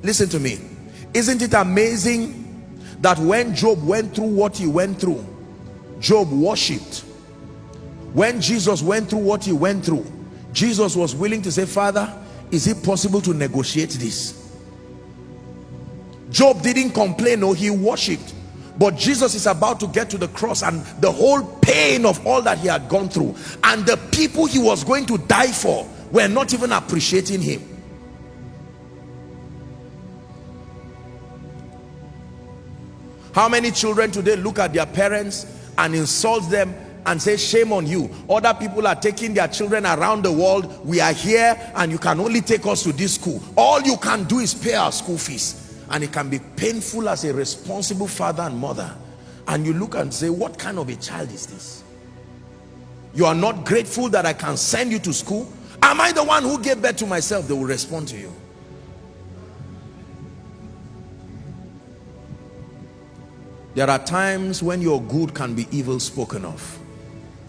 Listen to me. Isn't it amazing that when Job went through what he went through, Job worshipped? When Jesus went through what he went through, Jesus was willing to say, Father, is it possible to negotiate this? Job didn't complain, no, he worshipped. But Jesus is about to get to the cross, and the whole pain of all that he had gone through, and the people he was going to die for were not even appreciating him. How many children today look at their parents and insult them and say, shame on you? Other people are taking their children around the world. We are here and you can only take us to this school. All you can do is pay our school fees. And it can be painful as a responsible father and mother. And you look and say, what kind of a child is this? You are not grateful that I can send you to school? Am I the one who gave birth to myself? They will respond to you. There are times when your good can be evil spoken of.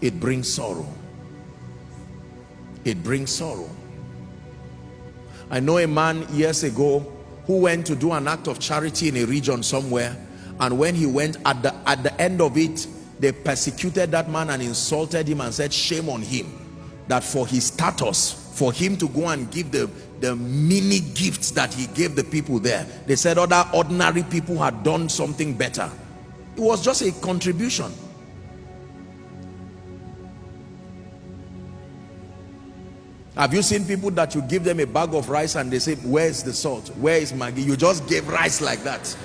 It brings sorrow. It brings sorrow. I know a man years ago who went to do an act of charity in a region somewhere, and when he went, at the end of it, they persecuted that man and insulted him and said, shame on him, that for his status, for him to go and give the mini gifts that he gave the people there. They said other ordinary people had done something better. It was just a contribution. Have you seen people that you give them a bag of rice and they say, where is the salt? Where is Maggie? You just gave rice like that.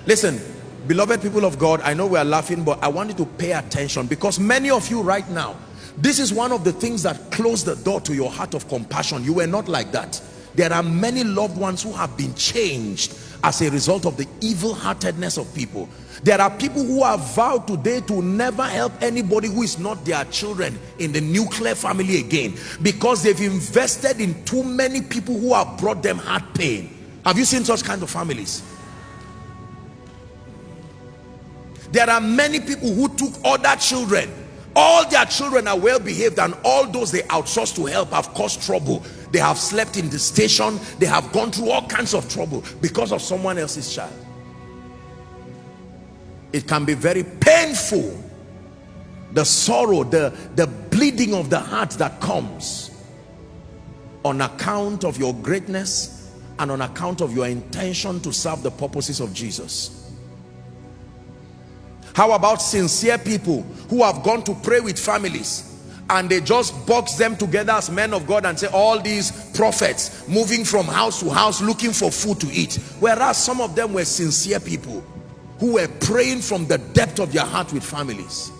Listen, beloved people of God, I know we are laughing, but I want you to pay attention, because many of you right now, this is one of the things that closed the door to your heart of compassion. You were not like that. There are many loved ones who have been changed as a result of the evil-heartedness of people. There are people who have vowed today to never help anybody who is not their children in the nuclear family again, because they've invested in too many people who have brought them heart pain. Have you seen such kind of families? There are many people who took other children. All their children are well behaved, and all those they outsourced to help have caused trouble. They have slept in the station. They have gone through all kinds of trouble because of someone else's child. It can be very painful. The sorrow, the bleeding of the heart that comes on account of your greatness and on account of your intention to serve the purposes of Jesus. How about sincere people who have gone to pray with families and they just box them together as men of God and say, all these prophets moving from house to house looking for food to eat, whereas some of them were sincere people who were praying from the depth of their heart with families.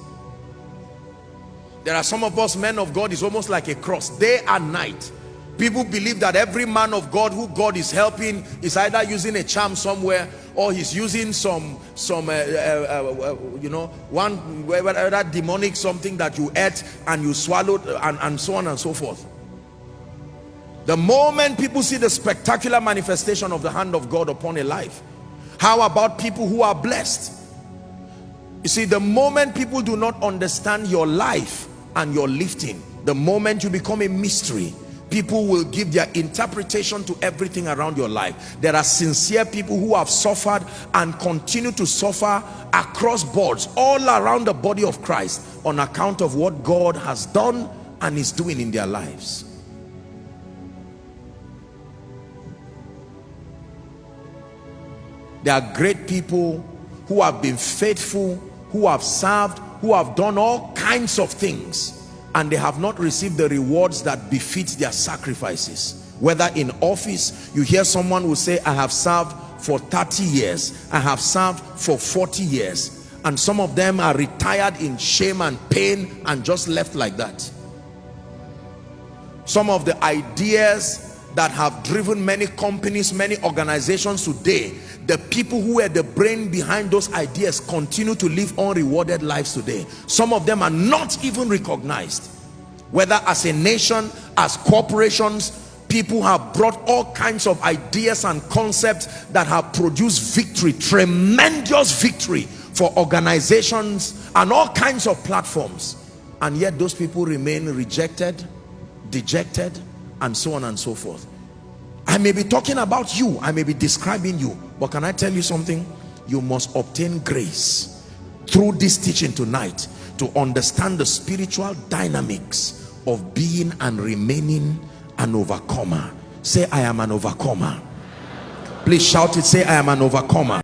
There are some of us men of God, is almost like a cross, day and night. People believe that every man of God who God is helping is either using a charm somewhere, or he's using some you know, whether demonic something that you ate and you swallowed, and so on and so forth. The moment people see the spectacular manifestation of the hand of God upon a life, how about people who are blessed? You see, the moment people do not understand your life and your lifting, the moment you become a mystery, people will give their interpretation to everything around your life. There are sincere people who have suffered and continue to suffer across boards all around the body of Christ on account of what God has done and is doing in their lives. There are great people who have been faithful, who have served, who have done all kinds of things, and they have not received the rewards that befit their sacrifices. Whether in office, you hear someone will say, I have served for 30 years, I have served for 40 years, and some of them are retired in shame and pain and just left like that. Some of the ideas that have driven many companies, many organizations today, the people who were the brain behind those ideas continue to live unrewarded lives today. Some of them are not even recognized. Whether as a nation, as corporations, people have brought all kinds of ideas and concepts that have produced victory, tremendous victory for organizations and all kinds of platforms. And yet those people remain rejected, dejected, and so on and so forth. I may be talking about you, I may be describing you, but can I tell you something? You must obtain grace through this teaching tonight to understand the spiritual dynamics of being and remaining an overcomer. Say, I am an overcomer. Please shout it. Say, I am an overcomer.